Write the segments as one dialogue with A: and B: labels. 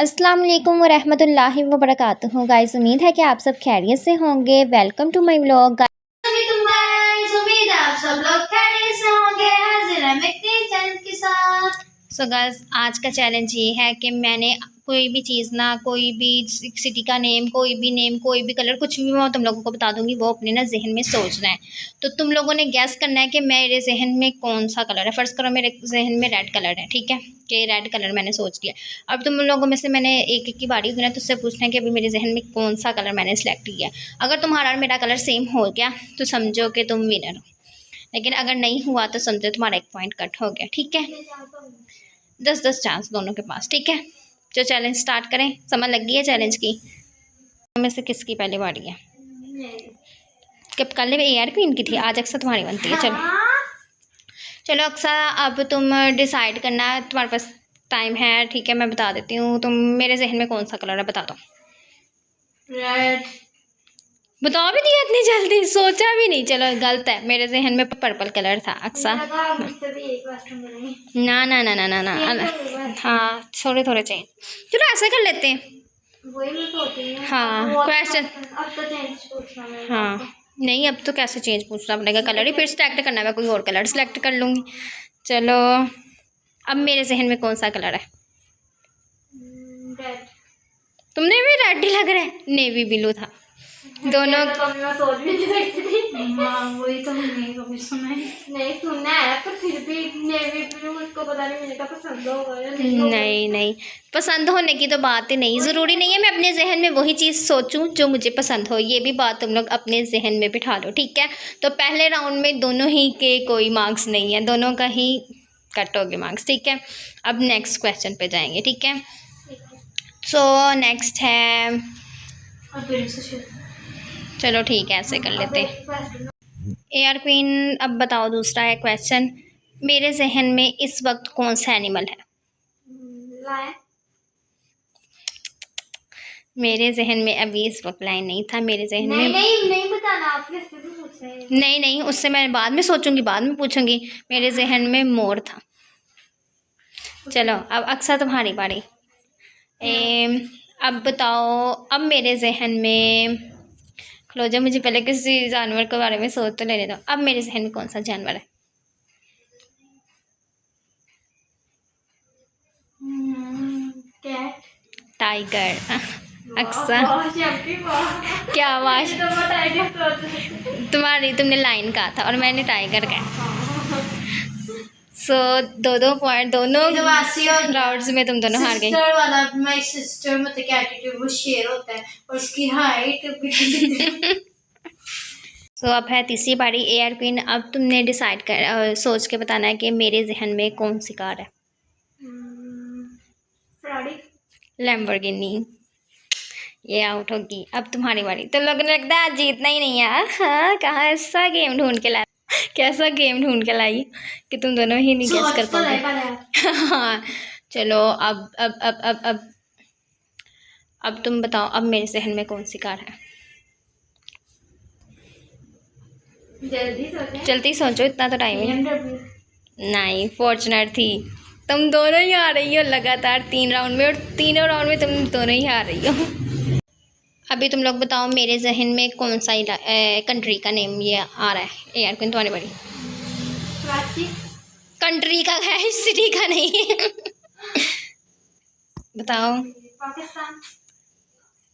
A: अस्सलाम वालेकुम वरहमतुल्लाहि वबरकातुहू। गाइस, उम्मीद है कि आप सब खैरियत से होंगे। Welcome to my vlog.
B: उम्मीद है आप सब लोग खैरियत से होंगे। हाजिर है मैं एक नए चैलेंज के साथ।
A: सो गाइस, आज का चैलेंज ये है कि मैंने कोई भी चीज़ ना, कोई भी सिटी का नेम, कोई भी कलर, कुछ भी मैं तुम लोगों को बता दूंगी। वो अपने ना जहन में सोचना है। तो तुम लोगों ने गैस करना है कि मेरे जहन में कौन सा कलर है। फर्स्ट करो, मेरे जहन में रेड कलर है, ठीक है, कि रेड कलर मैंने सोच लिया। अब तुम लोगों में से मैंने एक एक की बारी हुई ना, तो उससे पूछना है कि अभी मेरे जहन में कौन सा कलर मैंने सेलेक्ट किया है। अगर तुम्हारा और मेरा कलर सेम हो गया तो समझो कि तुम विनर हो, लेकिन अगर नहीं हुआ तो समझो तुम्हारा एक पॉइंट कट हो गया, ठीक है। 10-10 चांस दोनों के पास, ठीक है। जो चैलेंज स्टार्ट करें, समझ लग गई है चैलेंज की। में से किसकी पहली बारी है? कब कल AR क्वीन की थी, आज अक्सर तुम्हारी बनती है। चलो चलो अक्सर, अब तुम डिसाइड करना, तुम्हारे पास टाइम है, ठीक है। मैं बता देती हूँ, तुम मेरे जहन में कौन सा कलर है बता दो।
B: रेड।
A: बता भी दिया इतनी जल्दी, सोचा भी नहीं। चलो गलत है, मेरे जहन में पर्पल कलर था अक्सर। ना ना ना ना ना ना, हाँ थोड़े थोड़े चेंज। चलो ऐसे कर लेते हैं। हाँ क्वेश्चन, हाँ नहीं, अब तो कैसे चेंज पूछना पड़ेगा, कलर ही फिर सेलेक्ट करना है। मैं कोई और कलर सेलेक्ट कर लूँगी। चलो, अब मेरे जहन में कौन सा कलर है?
B: रेड।
A: तुमने भी रेड ही लग रहा है, नेवी ब्लू था दोनों।
B: वही तो हमने कभी सुना है। नहीं सुना है, पर फिर भी नेवी ब्लू मुझको पता नहीं, मुझे पसंद होगा या
A: नहीं नहीं, पसंद होने की तो बात ही नहीं, ज़रूरी नहीं है मैं अपने जहन में वही चीज़ सोचूं जो मुझे पसंद हो। ये भी बात तुम लोग अपने जहन में बिठा लो, ठीक है। तो पहले राउंड में दोनों ही के कोई मार्क्स नहीं है, दोनों का ही कट हो गए मार्क्स, ठीक है। अब नेक्स्ट क्वेश्चन पे जाएंगे, ठीक है। सो नेक्स्ट है, चलो ठीक है, ऐसे कर लेते हैं। AR क्वीन, अब बताओ दूसरा है क्वेश्चन। मेरे जहन में इस वक्त कौन सा एनिमल है?
B: लायन।
A: मेरे जहन में अभी इस वक्त लाइन नहीं था, मेरे जहन में
B: नहीं बताना, आपने फिर भी पूछा है।
A: नहीं, उससे मैं बाद में सोचूंगी, बाद में पूछूंगी। मेरे जहन में मोर था। चलो अब अक्सर तुम्हारी बारी। अब बताओ, अब मेरे जहन में, खलो जा, मुझे पहले किसी जानवर के बारे में सोच तो लेने दो। अब मेरे जहन में कौन सा जानवर है?
B: कैट।
A: टाइगर। अक्सर क्या आवाज, तुमने लाइन कहा था और मैंने टाइगर कहा। सो दो पॉइंट दोनों राउंड्स में तुम दोनों हार गई।
B: वाला माय सिस्टर मतलब क्या एटीट्यूड, वो शेर होता है और उसकी हाइट भी।
A: सो अब है तीसरी बारी। AR क्वीन, अब तुमने डिसाइड कर सोच के बताना है कि मेरे जहन में कौन सी कार है।
B: फरारी।
A: लैम्बोर्गिनी। ये आउट होगी। अब तुम्हारी बारी। तो लोगों ने लगता है आज जीतना ही नहीं है। हाँ, कहाँ ऐसा गेम ढूंढ के लाई, कैसा गेम ढूंढ के लाई कि तुम दोनों ही नहीं गेस कर पाओगे। हाँ चलो, अब तुम बताओ, अब मेरे जहन में कौन सी कार है? जल्दी सोचो, इतना तो टाइम है। नहीं, फॉर्च्यूनर थी। तुम दोनों ही आ रही हो लगातार 3 राउंड में, और तीनों राउंड में तुम दोनों ही आ रही हो। अभी तुम लोग बताओ, मेरे जहन में कौन सा कंट्री का नेम ये आ रहा है। AR क्वीन तुम्हारी बड़ी। कंट्री का है, सिटी का नहीं। बताओ।
B: Pakistan.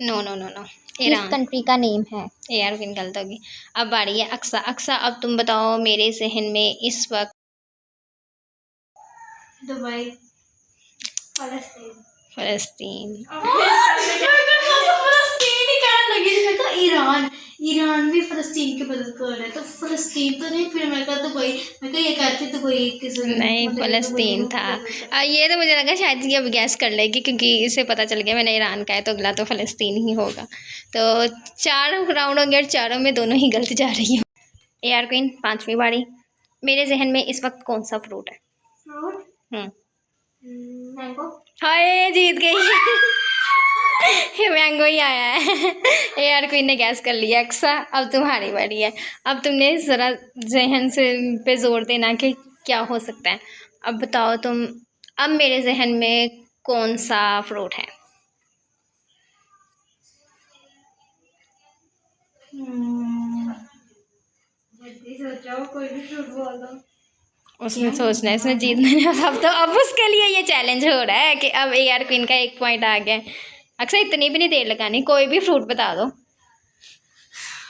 A: No no no no, Iran country का नेम है। AR क्वीन गलत होगी। अब बारी है अक्सा, अब तुम बताओ, मेरे जहन में इस वक्त
B: दुबई।
A: फलस्तीन।
B: ईरान। ईरान भी फलस्तीन के मदद कर रहा है, तो फलस्तीन तो नहीं, फिर मैं कहा दुबई, मैं कहा ये कहती दुबई किस
A: नहीं, फलस्तीन था। ये तो मुझे लगा शायद ये अब गैस कर लेगी, क्योंकि इसे पता चल गया मैंने ईरान का है, तो अगला तो फलस्तीन ही होगा। तो 4 राउंड होंगे और चारों में दोनों ही गलत जा रही हो। AR क्वीन, 5वीं बारी। मेरे जहन में इस वक्त कौन सा फ्रूट है?
B: मैंगो।
A: हाय, जीत गई। मैंगो ही आया है। AR क्वीन ने गैस कर लिया। अक्सा, अब तुम्हारी बारी है। अब तुमने ज़रा जहन से पे जोर देना कि क्या हो सकता है। अब बताओ तुम, अब मेरे जहन में कौन सा फ्रूट है?
B: जल्दी सोचो, कोई भी फ्रूट बोल दो।
A: उसने सोचना है, उसने जीतना है अब उसके लिए ये चैलेंज हो रहा है कि अब AR क्वीन का 1 पॉइंट आ गया। अक्सर इतनी भी नहीं देर लगानी, कोई भी फ्रूट बता दो।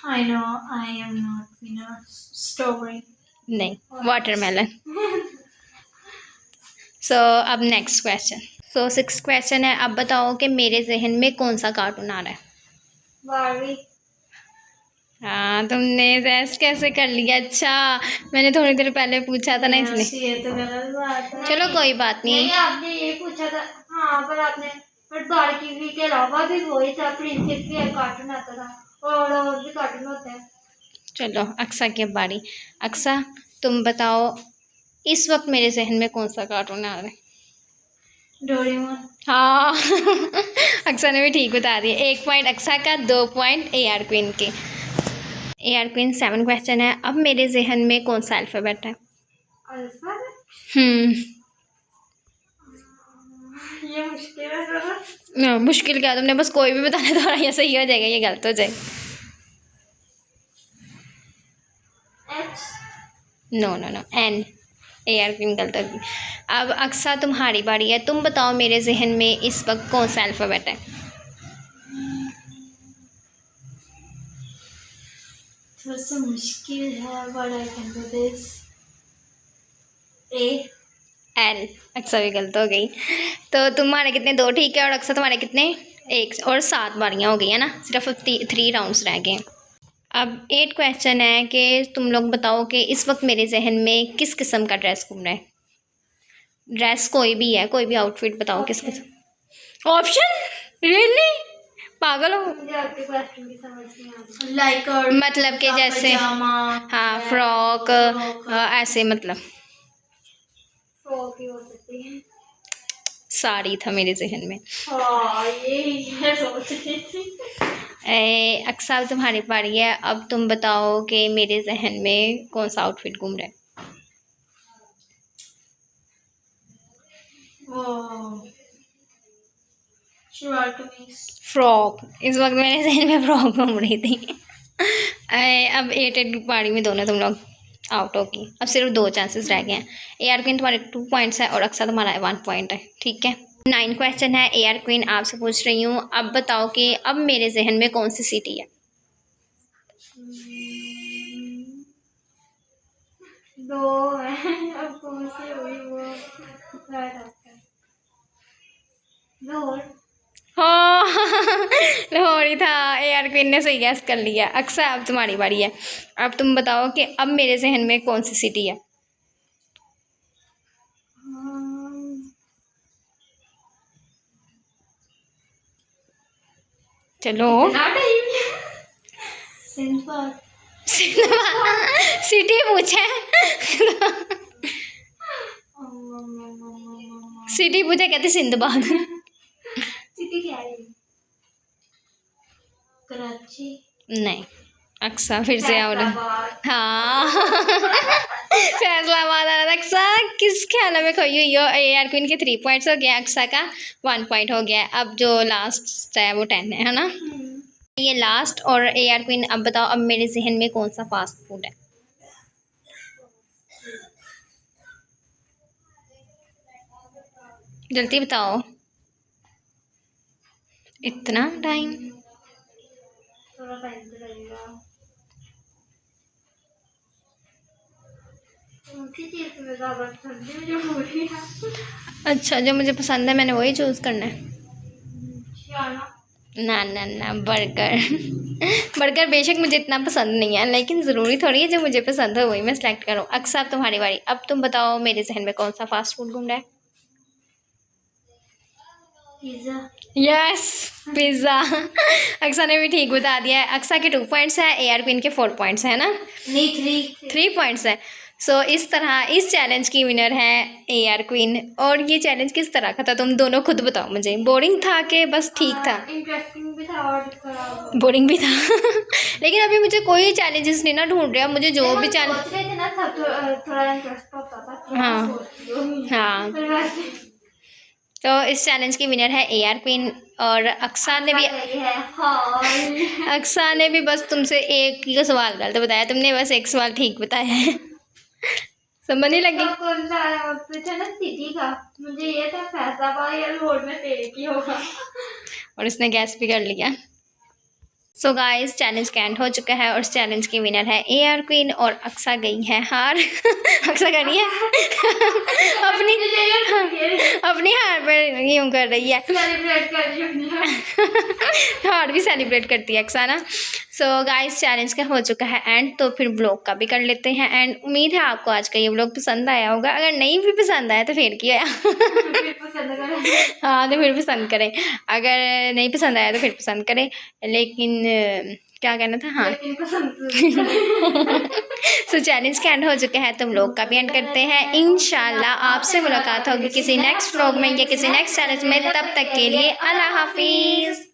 B: I know I am not winner. Strawberry.
A: नहीं, वाटरमेलन। सो अब नेक्स्ट क्वेश्चन। सो 6th क्वेश्चन है, अब बताओ कि मेरे जहन में कौन सा कार्टून आ रहा है।
B: बारबी।
A: हाँ, तुमने गैस कैसे कर लिया। अच्छा, मैंने थोड़ी देर पहले पूछा था ना इसलिए।
B: ये तो गलत बात है।
A: चलो कोई बात नहीं।
B: नहीं, आपने ये पूछा था। हाँ, पर आपने बारबी के अलावा भी वही था, प्रिंसेस भी एक कार्टून आता था और भी कार्टून होते हैं।
A: चलो अक्सा की अब बारी। अक्सा तुम बताओ, इस वक्त मेरे जहन में कौन सा कार्टून आ रहा है।
B: डोरेमोन।
A: हाँ अक्सा ने भी ठीक बता दिया। 1 पॉइंट अक्सा का, 2 पॉइंट AR क्वीन के। AR क्वीन 7 क्वेश्चन है, अब मेरे जहन में कौन सा अल्फ़ाबेट है।
B: ये मुश्किल है जरा।
A: मुश्किल क्या, तुमने बस कोई भी बताना, तुम्हारा ये सही हो जाएगा, ये गलत हो जाएगा।
B: H।
A: No no no, N। AR queen गलत होगी। अब अक्सा तुम्हारी बारी है, तुम बताओ मेरे जहन में इस वक्त कौन सा अल्फ़ाबेट है।
B: थोड़ा सा मुश्किल है, but I can do this। A।
A: L। Aqsa भी गलत हो गई। तो तुम्हारे कितने, 2 ठीक है, और अक्सा तुम्हारे कितने, 1 और 7 बारियाँ हो गई है ना, सिर्फ 3 राउंड्स रह गए। अब 8 क्वेश्चन है कि तुम लोग बताओ कि इस वक्त मेरे जहन में किस किस्म का ड्रेस घूम रहा है। ड्रेस कोई भी है, कोई भी आउटफिट बताओ किस किस्म। ऑप्शन, रियली पागल हो।
B: मुझे आपके क्वेश्चन की समझ नहीं आती। लाइक
A: मतलब कि जैसे हाँ, फ्रॉक, ऐसे मतलब।
B: फ्रॉक ही हो सकती है।
A: साड़ी था मेरे जहन में।
B: हाँ, ये सोच रही थी।
A: अक्सा तुम्हारी बारी है, अब तुम बताओ कि मेरे जहन में कौन सा आउटफिट घूम रहा है।
B: शलवार कमीज।
A: फ्रॉक, इस वक्त मेरे जहन में फ्रॉक घूम रही थी। अब 8 बारी में दोनों तुम लोग आउट होगी। अब सिर्फ 2 चांसेस रह गए हैं। AR क्वीन तुम्हारे 2 पॉइंट्स है और अक्सा तुम्हारा 1 पॉइंट है, ठीक है। 9 क्वेश्चन है, AR क्वीन आपसे पूछ रही हूँ, अब बताओ कि अब मेरे जहन में कौन सी सिटी है।
B: 2 है, अब कौन सी हुई वो। लाहौर।
A: हाँ लाहौर ही था। AR क्वीन ने सही गैस कर लिया। अक्सा अब तुम्हारी बारी है, अब तुम बताओ कि अब मेरे जहन में कौन सी सिटी है। चलो सिटी पूछे सिटी पूछे, कहते सिंधबाद।
B: सिटी क्या है? कराची।
A: नहीं, अक्सा फिर से आओ।
B: फैसलाबाद।
A: हाँ फैसलाबाद आ रहा था। अक्सा किस ख्याल में खोई हुई हो। AR क्वीन के 3 पॉइंट्स हो गया, अक्सा का 1 पॉइंट हो गया। अब जो लास्ट है वो 10 है ना, ये लास्ट। और AR क्वीन अब बताओ, अब मेरे जहन में कौन सा फास्ट फूड है। जल्दी बताओ, इतना टाइम।
B: थोड़ा टाइम तो लगेगा। उनकी चीज में ज़्यादा पसंद है मुझे पूरी है।
A: अच्छा, जो मुझे पसंद है मैंने वही चूज़ करना है।
B: शाना।
A: ना ना ना, बर्गर बर्गर बेशक मुझे इतना पसंद नहीं है, लेकिन ज़रूरी थोड़ी है जो मुझे पसंद है वही मैं सेलेक्ट करूँ। अक्सर अब तुम्हारी बारी, अब तुम बताओ मेरे जहन में कौन सा फास्ट फूड घूम रहा है।
B: पिज़्ज़ा।
A: Yes, pizza. अक्सा ने भी ठीक बता दिया है। अक्सा के 2 पॉइंट्स है, AR क्वीन के 4 पॉइंट्स है ना।
B: नहीं,
A: 3 पॉइंट्स है। सो इस तरह इस चैलेंज की विनर है AR क्वीन। और ये चैलेंज किस तरह का था, तुम दोनों खुद बताओ मुझे। बोरिंग था कि बस ठीक था।
B: इंटरेस्टिंग भी था और खराब।
A: बोरिंग भी था लेकिन अभी मुझे कोई चैलेंजेस नहीं ना ढूंढ रहा, मुझे जो भी चैलेंज।
B: सोच रहे थे ना, थोड़ा इंटरेस्ट होता था।
A: हाँ हाँ, तो इस चैलेंज की विनर है AR क्वीन, और अक्सा ने भी
B: गई है हाय।
A: अक्सा ने भी बस तुमसे एक ही सवाल गलत बताया, तुमने बस एक सवाल ठीक बताया है। समझ नहीं लगी?
B: तो कौन सा है? पूछा ना सिटी का, मुझे ये था फैसलाबाद या रोड में से एक ही होगा।
A: और उसने गैस भी कर लिया। सो गाइस चैलेंज का एंड हो चुका है और इस चैलेंज की विनर है AR क्वीन और अक्सा गई है हार। अक्सा कर रही है अपनी अपनी हार पर यूं कर रही है।
B: सेलिब्रेट कर रही हूँ।
A: हार भी सेलिब्रेट करती है अक्सा ना। सो गाइस चैलेंज का हो चुका है एंड, तो फिर ब्लॉग का भी कर लेते हैं एंड। उम्मीद है आपको आज का ये ब्लॉग पसंद आया होगा, अगर नहीं भी पसंद आया तो फिर क्या
B: फिर पसंद करें।
A: हाँ तो फिर पसंद करें, अगर नहीं पसंद आया तो फिर पसंद करें, लेकिन क्या कहना था, हाँ।
B: लेकिन पसंद
A: सो चैलेंज का एंड हो चुका है, तुम लोग का भी एंड करते हैं। इंशाल्लाह आपसे मुलाकात होगी किसी नेक्स्ट व्लॉग में या किसी नेक्स्ट चैलेंज में, तब तक के लिए अल्लाह हाफिज़।